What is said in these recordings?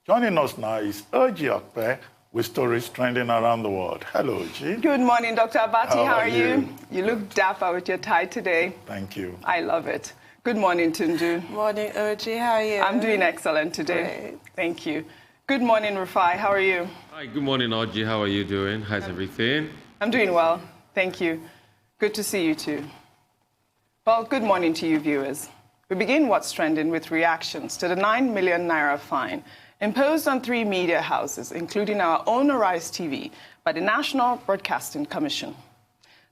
Joining us now is Okpe with stories trending around the world. Hello, Oji. Good morning, Dr. Abati. How are you? You look dapper with your tie today. Thank you. I love it. Good morning, Tundu. Morning, Oji. How are you? I'm doing excellent today. Great. Thank you. Good morning, Rufai. How are you? Hi, good morning, Oji. How are you doing? How's everything? I'm doing well. Thank you. Good to see you too. Well, good morning to you, viewers. We begin What's Trending with reactions to the 9 million naira fine imposed on 3 media houses, including our own Arise TV, by the National Broadcasting Commission.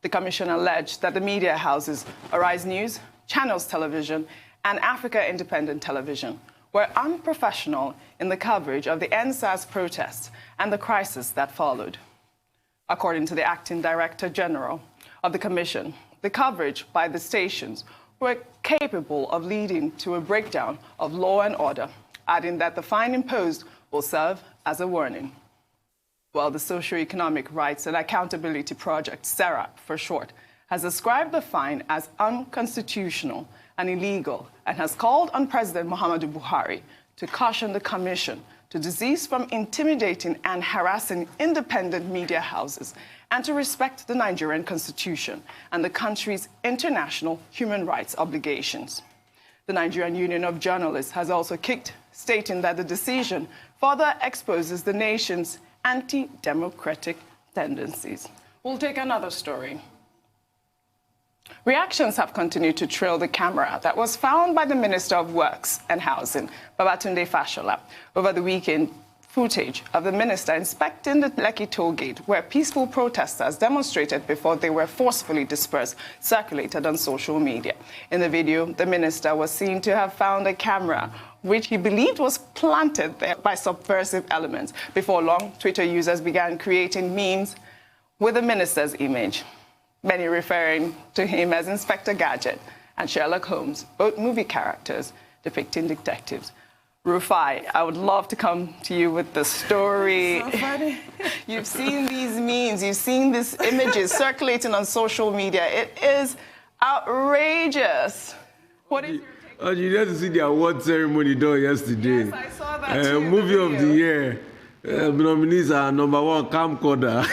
The commission alleged that the media houses, Arise News, Channels Television, and Africa Independent Television, were unprofessional in the coverage of the NSAS protests and the crisis that followed. According to the Acting Director General of the Commission, the coverage by the stations were capable of leading to a breakdown of law and order, adding that the fine imposed will serve as a warning. Well, the Socio-Economic Rights and Accountability Project, SERAP for short, has ascribed the fine as unconstitutional and illegal and has called on President Muhammadu Buhari to caution the Commission to desist from intimidating and harassing independent media houses and to respect the Nigerian Constitution and the country's international human rights obligations. The Nigerian Union of Journalists has also kicked, stating that the decision further exposes the nation's anti-democratic tendencies. We'll take another story. Reactions have continued to trail the camera that was found by the Minister of Works and Housing, Babatunde Fashola, over the weekend. Footage of the minister inspecting the Lekki tollgate, where peaceful protesters demonstrated before they were forcefully dispersed, circulated on social media. In the video, the minister was seen to have found a camera, which he believed was planted there by subversive elements. Before long, Twitter users began creating memes with the minister's image, many referring to him as Inspector Gadget and Sherlock Holmes, both movie characters depicting detectives. Rufai, I would love to come to you with the story. So funny. You've seen these memes, you've seen these images circulating on social media. It is outrageous. What is your take? Oh, you had to see the award ceremony done yesterday. Yes, I saw that too. Movie of the year. Nominees are #1, Camcorder.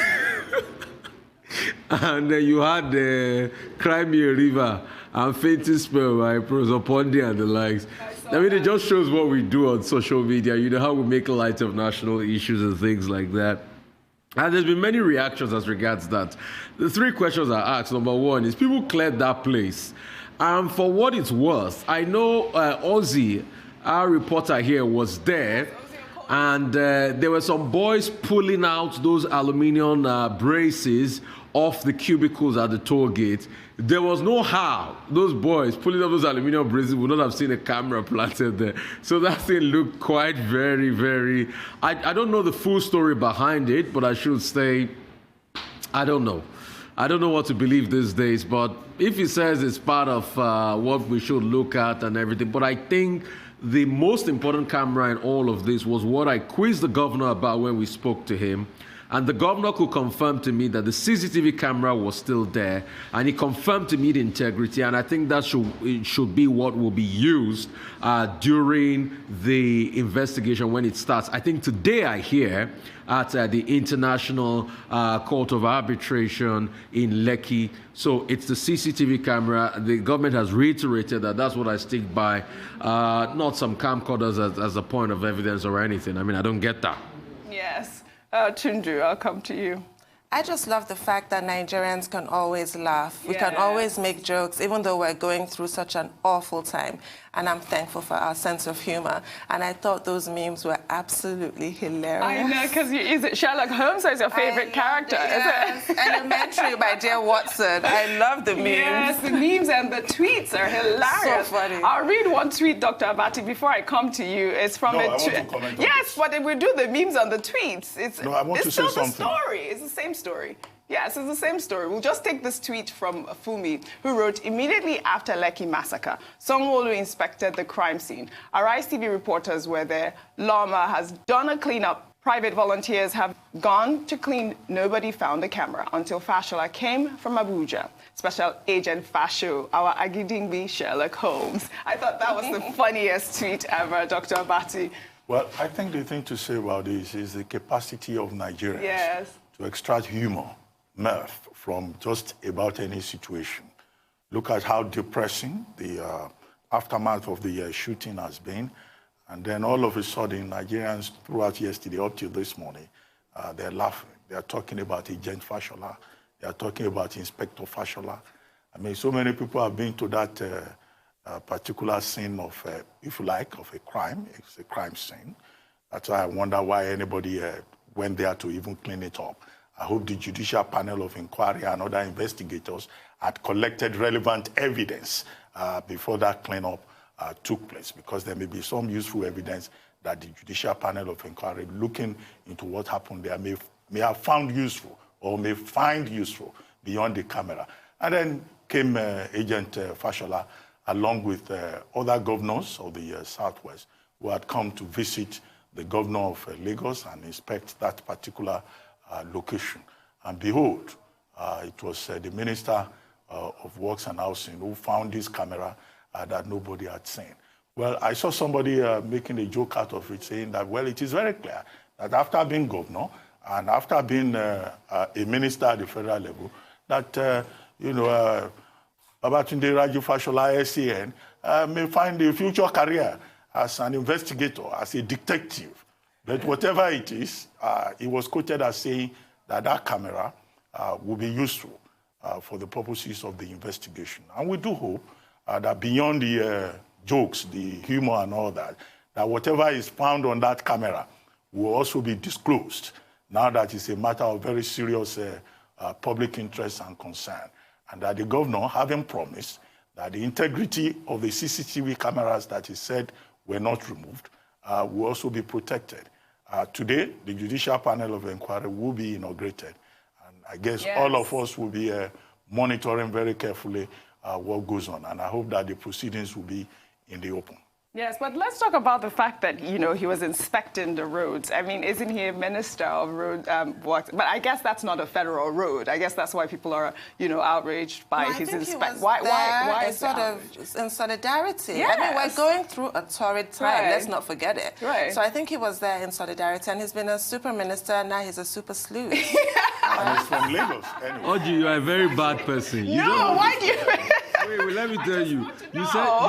And then you had the Crimea River and Fainting Spell by Prosopondi and the likes. I mean, it just shows what we do on social media. You know, how we make light of national issues and things like that. And there's been many reactions as regards that. The 3 questions I asked. #1 is, people cleared that place. And for what it's worth, I know Ozzy, our reporter here, was there. And there were some boys pulling out those aluminium braces off the cubicles at the toll gate. There was no how those boys pulling up those aluminium braces would not have seen a camera planted there. So that thing looked quite very... I don't know the full story behind it, but I should say, I don't know. I don't know what to believe these days, but if he says it's part of what we should look at and everything, but I think the most important camera in all of this was what I quizzed the governor about when we spoke to him. And the governor could confirm to me that the CCTV camera was still there, and he confirmed to me the integrity, and I think that should be what will be used during the investigation when it starts. I think today I hear at the International Court of Arbitration in Lekki. So it's the CCTV camera. The government has reiterated that that's what I stick by, not some camcorders as a point of evidence or anything. I mean, I don't get that. Yes. Tundu, I'll come to you. I just love the fact that Nigerians can always laugh. We can always make jokes, even though we're going through such an awful time. And I'm thankful for our sense of humor. And I thought those memes were absolutely hilarious. I know, because is it Sherlock Holmes is your favorite character? Yes. Is it? Elementary by dear Watson. I love the memes. Yes, the memes and the tweets are hilarious. So funny. I'll read one tweet, Dr. Abati, before I come to you. It's from I want to comment on yes, but we do the memes on the tweets. I want to say something. It's still the story. It's the same story. Yes, it's the same story. We'll just take this tweet from Fumi, who wrote, immediately after Lekki massacre, Sanwo-Olu inspected the crime scene. Arise TV reporters were there. Lama has done a cleanup. Private volunteers have gone to clean. Nobody found the camera until Fashola came from Abuja. Special Agent Fasho, our Agidingbi Sherlock Holmes. I thought that was the funniest tweet ever, Dr. Abati. Well, I think the thing to say about this is the capacity of Nigerians Yes. to extract humor, mirth from just about any situation. Look at how depressing the aftermath of the shooting has been. And then all of a sudden, Nigerians throughout yesterday up to this morning, they're laughing. They're talking about Agent Fashola. They're talking about Inspector Fashola. I mean, so many people have been to that particular scene of, if you like, of a crime. It's a crime scene. That's why I wonder why anybody went there to even clean it up. I hope the Judicial Panel of Inquiry and other investigators had collected relevant evidence before that cleanup took place, because there may be some useful evidence that the Judicial Panel of Inquiry, looking into what happened there, may have found useful or may find useful beyond the camera. And then came Agent Fashola, along with other governors of the Southwest, who had come to visit the governor of Lagos and inspect that particular location. And behold, it was the Minister of Works and Housing who found this camera that nobody had seen. Well, I saw somebody making a joke out of it, saying that, well, it is very clear that after being governor and after being a minister at the federal level, that, Babatunde Raju Fashola, SAN, may find a future career as an investigator, as a detective. But whatever it is, he was quoted as saying that that camera will be useful for the purposes of the investigation. And we do hope that beyond the jokes, the humor and all that, that whatever is found on that camera will also be disclosed, now that it's a matter of very serious public interest and concern. And that the governor, having promised that the integrity of the CCTV cameras that he said were not removed, will also be protected. Today, the Judicial Panel of Inquiry will be inaugurated. And I guess all of us will be monitoring very carefully what goes on. And I hope that the proceedings will be in the open. Yes, but let's talk about the fact that, he was inspecting the roads. I mean, isn't he a minister of road works? But I guess that's not a federal road. I guess that's why people are, outraged by his inspection. Why is sort of in solidarity? Yes. I mean, we're going through a torrid time. Right. Let's not forget it. Right. So I think he was there in solidarity, and he's been a super minister, and now he's a super sleuth. And he's from Lagos, anyway. Oji, you are a very bad person. why do you... Wait, let me tell you. You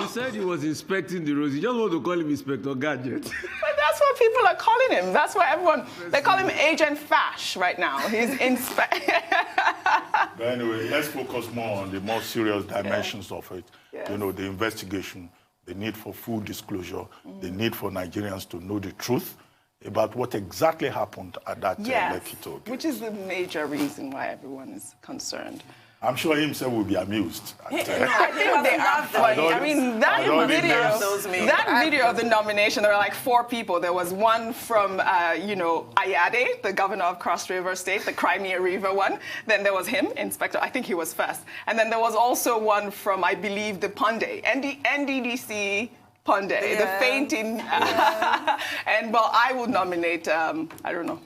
said he was inspecting the roads. You just want to call him Inspector Gadget. But that's what people are calling him. That's what everyone... They call him Agent Fash right now. He's But anyway, let's focus more on the more serious dimensions of it. Yes. The investigation, the need for full disclosure, the need for Nigerians to know the truth about what exactly happened at that Lekki tollgate. Which is the major reason why everyone is concerned. I'm sure he himself will be amused. I think they are funny. I mean, that video of the nomination, there were like 4 people. There was one from, Ayade, the governor of Cross River State, the Crimea River one. Then there was him, Inspector. I think he was first. And then there was also one from, I believe, the Ponde, NDDC Ponde, the fainting. And, well, I would nominate, I don't know.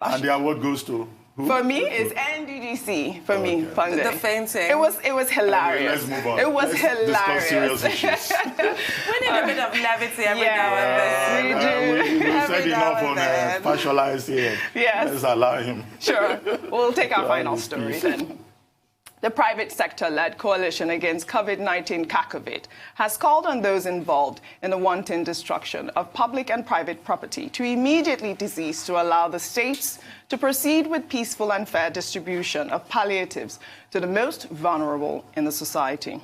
And the award goes to... Who? For me, it's NDDC. For me, Ponde. The fainting. It was hilarious. Anyway, let's move on. It was Discuss serious issues. We need a bit of levity every now and then. We said enough on Fashola here. Yes. Let's allow him. Sure. We'll take our final story then. The private sector-led coalition against COVID-19 Kakavit has called on those involved in the wanton destruction of public and private property to immediately cease to allow the states to proceed with peaceful and fair distribution of palliatives to the most vulnerable in the society.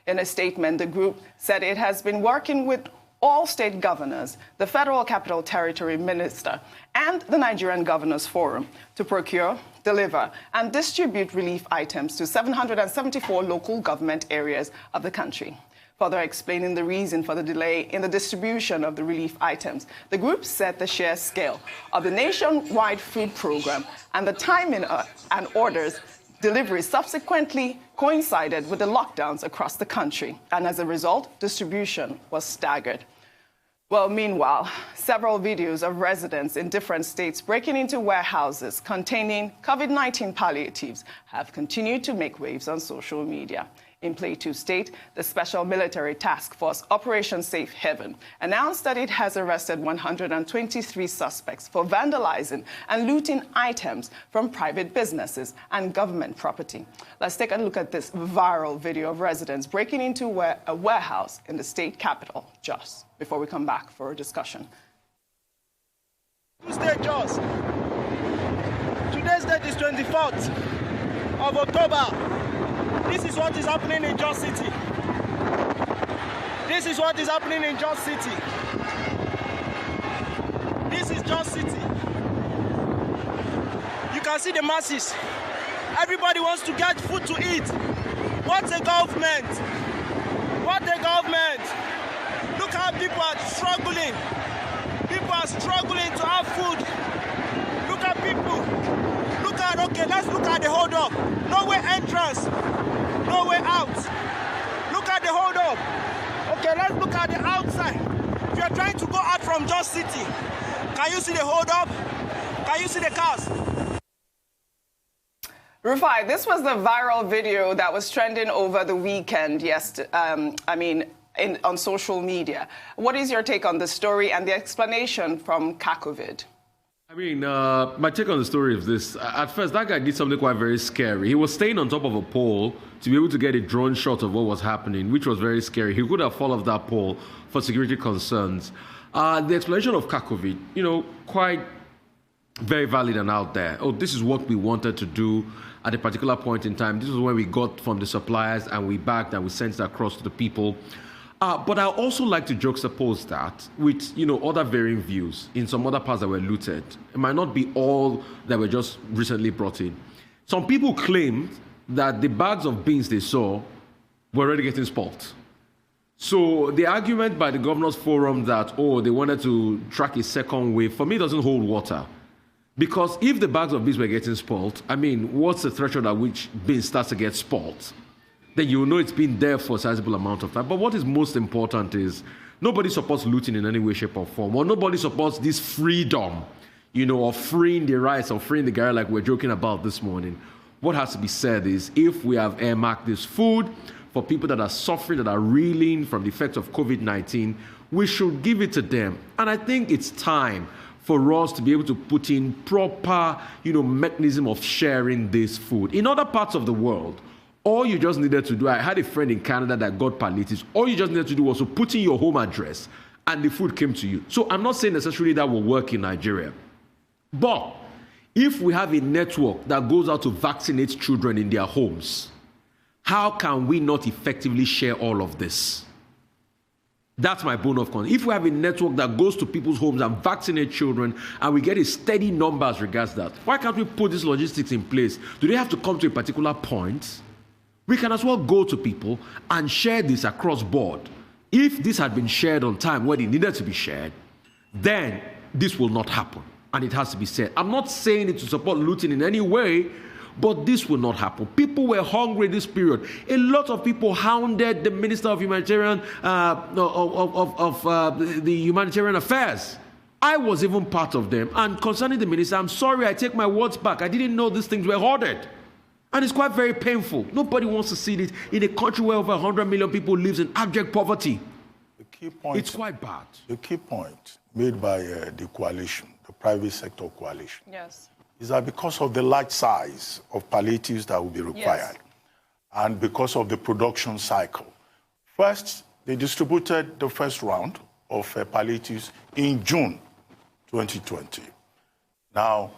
In a statement, the group said it has been working with all state governors, the Federal Capital Territory Minister, and the Nigerian Governors Forum to procure, deliver, and distribute relief items to 774 local government areas of the country. Further explaining the reason for the delay in the distribution of the relief items, the group said the sheer scale of the nationwide food program and the timing and orders delivery subsequently coincided with the lockdowns across the country, and as a result, distribution was staggered. Well, meanwhile, several videos of residents in different states breaking into warehouses containing COVID-19 palliatives have continued to make waves on social media. In Plateau State, the Special Military Task Force Operation Safe Haven announced that it has arrested 123 suspects for vandalizing and looting items from private businesses and government property. Let's take a look at this viral video of residents breaking into a warehouse in the state capital, Jos, before we come back for a discussion. Tuesday, Jos. Today's date is 24th of October. This is what is happening in Jos City. This is what is happening in Jos City. This is Jos City. You can see the masses. Everybody wants to get food to eat. What a government! What a government! Look how people are struggling. People are struggling to have food. Look at people. Look at, okay, let's look at the hold up. No way entrance. No way out. Look at the hold up. Okay, let's look at the outside. If you're trying to go out from Jos City, can you see the hold up? Can you see the cars? Rufai, this was the viral video that was trending over the weekend, on social media. What is your take on the story and the explanation from Kakovid? My take on the story is this. At first, that guy did something quite very scary. He was staying on top of a pole to be able to get a drone shot of what was happening, which was very scary. He could have fallen off that pole for security concerns. The explanation of Kakovid, quite very valid and out there. Oh, this is what we wanted to do at a particular point in time. This is where we got from the suppliers and we backed and we sent it across to the people. But I also like to juxtapose that with, other varying views in some other parts that were looted. It might not be all that were just recently brought in. Some people claimed that the bags of beans they saw were already getting spoiled. So the argument by the Governors Forum that, they wanted to track a second wave, for me, doesn't hold water. Because if the bags of beans were getting spoiled, what's the threshold at which beans starts to get spoiled? Then you will know it's been there for a sizable amount of time. But what is most important is nobody supports looting in any way, shape, or form, or nobody supports this freedom, of freeing the rice or freeing the guy like we're joking about this morning. What has to be said is if we have earmarked this food for people that are suffering, that are reeling from the effects of COVID-19, we should give it to them. And I think it's time for us to be able to put in proper, mechanism of sharing this food. In other parts of the world, all you just needed to do, I had a friend in Canada that got palliatives. All you just needed to do was to put in your home address and the food came to you. So I'm not saying necessarily that will work in Nigeria. But if we have a network that goes out to vaccinate children in their homes, how can we not effectively share all of this? That's my bone of contention. If we have a network that goes to people's homes and vaccinate children and we get a steady number as regards that, why can't we put these logistics in place? Do they have to come to a particular point? We can as well go to people and share this across board. If this had been shared on time when it needed to be shared, then this will not happen. And it has to be said. I'm not saying it to support looting in any way, but this will not happen. People were hungry this period. A lot of people hounded the Minister of Humanitarian the Humanitarian Affairs. I was even part of them. And concerning the minister, I'm sorry, I take my words back. I didn't know these things were hoarded. And it's quite very painful. Nobody wants to see it in a country where over 100 million people live in abject poverty. The key point, it's quite bad. The key point made by the coalition, the private sector coalition, yes, is that because of the large size of palliatives that will be required, and because of the production cycle, first, they distributed the first round of palliatives in June 2020. Now,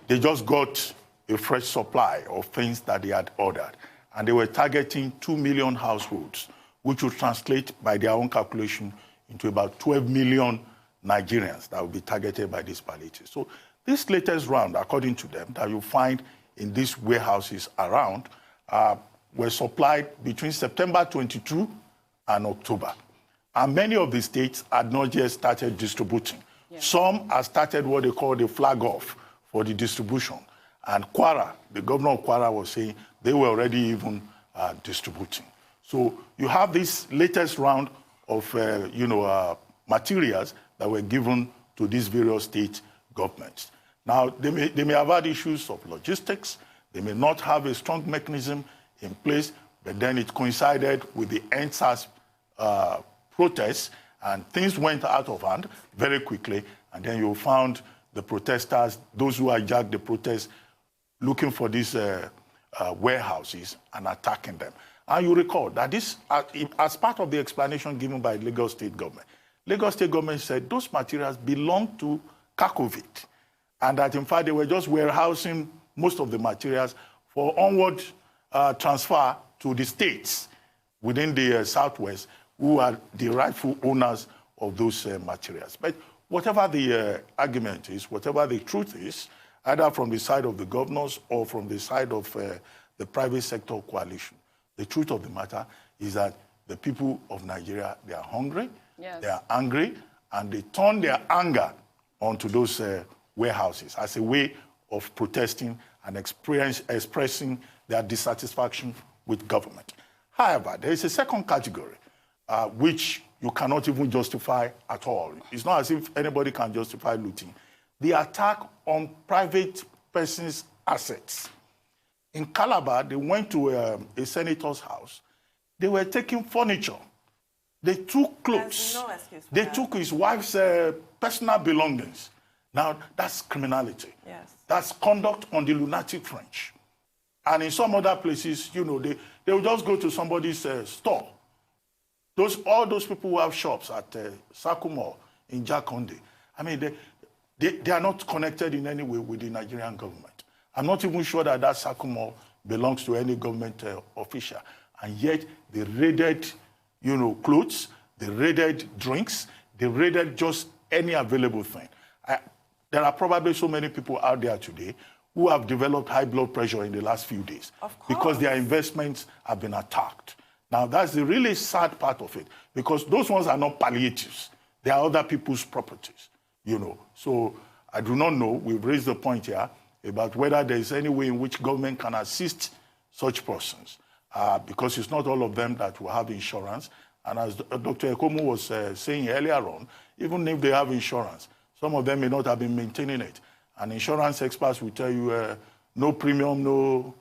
they just got a fresh supply of things that they had ordered. And they were targeting 2 million households, which would translate by their own calculation into about 12 million Nigerians that will be targeted by these palliatives. So this latest round, according to them, that you find in these warehouses around, were supplied between September 22 and October. And many of the states had not yet started distributing. Yeah. Some have started what they call the flag off for the distribution. And Kwara, the governor of Kwara was saying they were already even distributing. So you have this latest round of, materials that were given to these various state governments. Now, they may have had issues of logistics. They may not have a strong mechanism in place, but then it coincided with the NSAS protests, and things went out of hand very quickly, and then you found the protesters, those who hijacked the protests, looking for these warehouses and attacking them. And you recall that this, as part of the explanation given by Lagos State government said those materials belong to Kakovit, and that in fact they were just warehousing most of the materials for onward transfer to the states within the Southwest, who are the rightful owners of those materials. But whatever the argument is, whatever the truth is, either from the side of the governors or from the side of the private sector coalition, the truth of the matter is that the people of Nigeria, they are hungry, they are angry, and they turn their anger onto those warehouses as a way of protesting and expressing their dissatisfaction with government. However, there is a second category which you cannot even justify at all. It's not as if anybody can justify looting. The attack on private persons' assets. In Calabar, they went to a senator's house. They were taking furniture. They took clothes. No excuse for they that. took his wife's personal belongings. Now, that's criminality. Yes. That's conduct on the lunatic fringe. And in some other places, you know, they will just go to somebody's store. All those people who have shops at Sakumo in Jakonde, I mean, they are not connected in any way with the Nigerian government. I'm not even sure that Sakumo belongs to any government official. And yet, they raided, you know, clothes, they raided drinks, they raided just any available thing. There are probably so many people out there today who have developed high blood pressure in the last few days because their investments have been attacked. Now, that's the really sad part of it, because those ones are not palliatives. They are other people's properties, you know. So I do not know. We've raised the point here about whether there is any way in which government can assist such persons, because it's not all of them that will have insurance. And as Dr. Ekomu was saying earlier on, even if they have insurance, some of them may not have been maintaining it. And insurance experts will tell you no premium, no,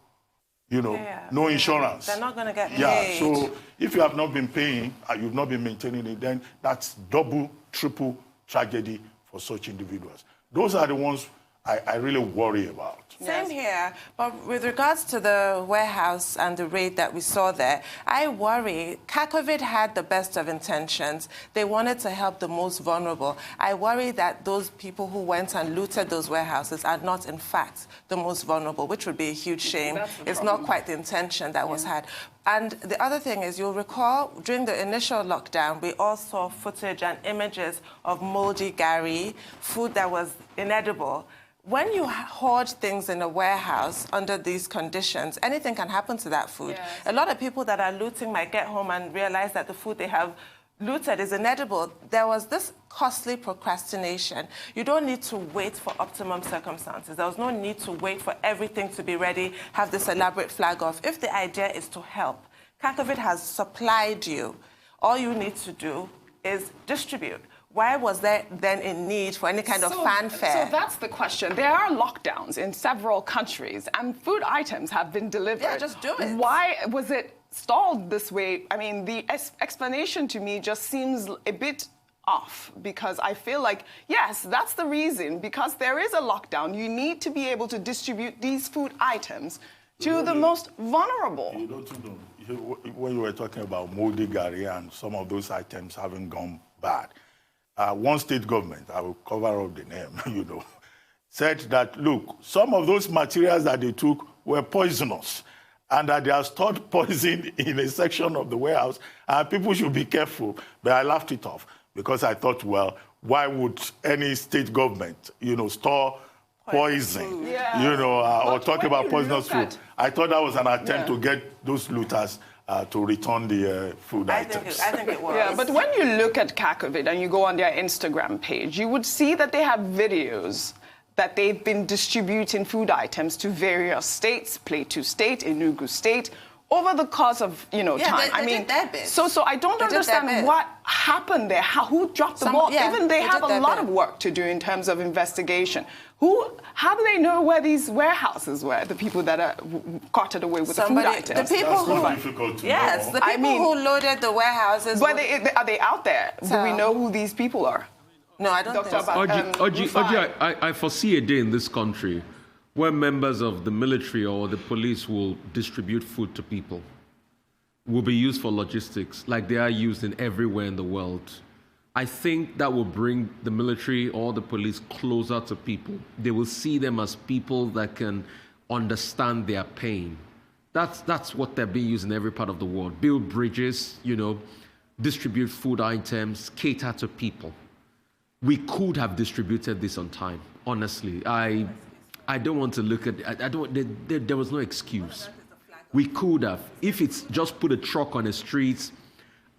you know, no insurance. They're not going to get paid. Yeah, so if you have not been paying and you've not been maintaining it, then that's double, triple tragedy for such individuals. Those are the ones I really worry about. Same here. But with regards to the warehouse and the raid that we saw there, I worry. Kakovit had the best of intentions. They wanted to help the most vulnerable. I worry that those people who went and looted those warehouses are not, in fact, the most vulnerable, which would be a huge shame. It's not quite the intention that was had. And the other thing is, you'll recall, during the initial lockdown, we all saw footage and images of moldy gari, food that was inedible. When you hoard things in a warehouse under these conditions, anything can happen to that food. Yes. A lot of people that are looting might get home and realize that the food they have looted is inedible. There was this costly procrastination. You don't need to wait for optimum circumstances. There was no need to wait for everything to be ready, have this elaborate flag off. If the idea is to help, Kakovit has supplied you. All you need to do is distribute. Why was there then a need for any kind of fanfare? So that's the question. There are lockdowns in several countries, and food items have been delivered. Yeah, just do it. Why was it stalled this way? I mean, the explanation to me just seems a bit off, because I feel like, yes, that's the reason. Because there is a lockdown, you need to be able to distribute these food items to the most vulnerable. You don't know, when you were talking about moldy gari and some of those items having gone bad, one state government, I will cover up the name, you know, said that, look, some of those materials that they took were poisonous, and that they are stored poison in a section of the warehouse, and people should be careful. But I laughed it off, because I thought, well, why would any state government, you know, store poison, you know, or talk about poisonous food? I thought that was an attempt to get those looters to return the food items. I think it was. Yeah, but when you look at Kakovit and you go on their Instagram page, you would see that they have videos that they've been distributing food items to various states, Plateau State, Enugu State, over the course of, time. They did their bit. So I don't understand what happened there. Who dropped the ball? Even they have a lot of work to do in terms of investigation. How do they know where these warehouses were? The people that are carted away with the food items. The people who, difficult to yes, know. the people who loaded the warehouses. But are they out there? So, do we know who these people are? No, I don't think so. Oji, I foresee a day in this country where members of the military or the police will distribute food to people, will be used for logistics like they are used in everywhere in the world. I think that will bring the military or the police closer to people. They will see them as people that can understand their pain. That's what they're being used in every part of the world. Build bridges, distribute food items, cater to people. We could have distributed this on time, honestly. I don't want to look at it. There was no excuse. We could have. If it's just put a truck on the streets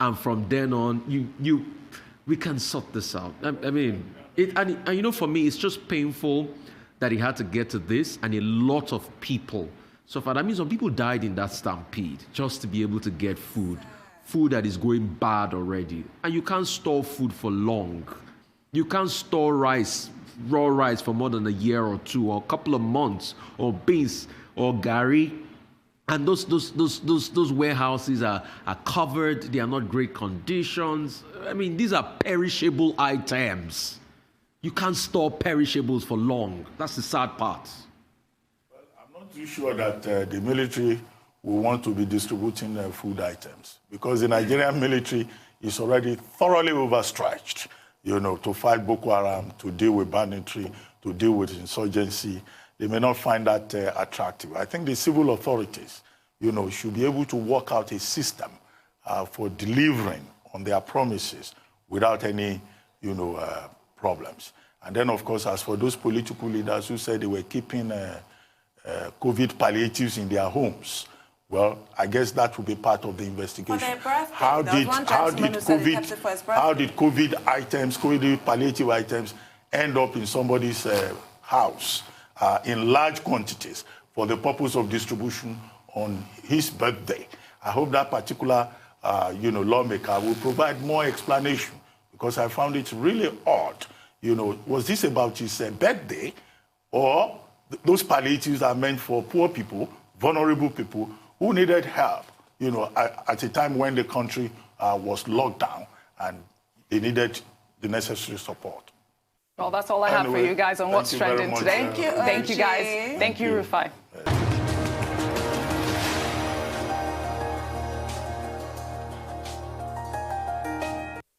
and from then on, we can sort this out. I mean, for me, it's just painful that he had to get to this and a lot of people suffered. That means some people died in that stampede just to be able to get food that is going bad already. And you can't store food for long. You can't store raw rice for more than a year or two or a couple of months, or beans or gari. And those warehouses are covered. They are not great conditions. I mean, these are perishable items. You can't store perishables for long. That's the sad part. Well, I'm not too sure that the military will want to be distributing food items, because the Nigerian military is already thoroughly overstretched, to fight Boko Haram, to deal with banditry, to deal with insurgency. They may not find that attractive. I think the civil authorities, should be able to work out a system for delivering on their promises without any, problems. And then, of course, as for those political leaders who said they were keeping COVID palliatives in their homes, well, I guess that will be part of the investigation. How did COVID items, COVID palliative items, end up in somebody's house in large quantities for the purpose of distribution on his birthday? I hope that particular, lawmaker will provide more explanation, because I found it really odd. Was this about his birthday, or those palliatives are meant for poor people, vulnerable people who needed help, at a time when the country was locked down and they needed the necessary support? Well, that's all I have for you guys on What's Trending today. Thank you, Thank you, guys. Thank you, Rufai.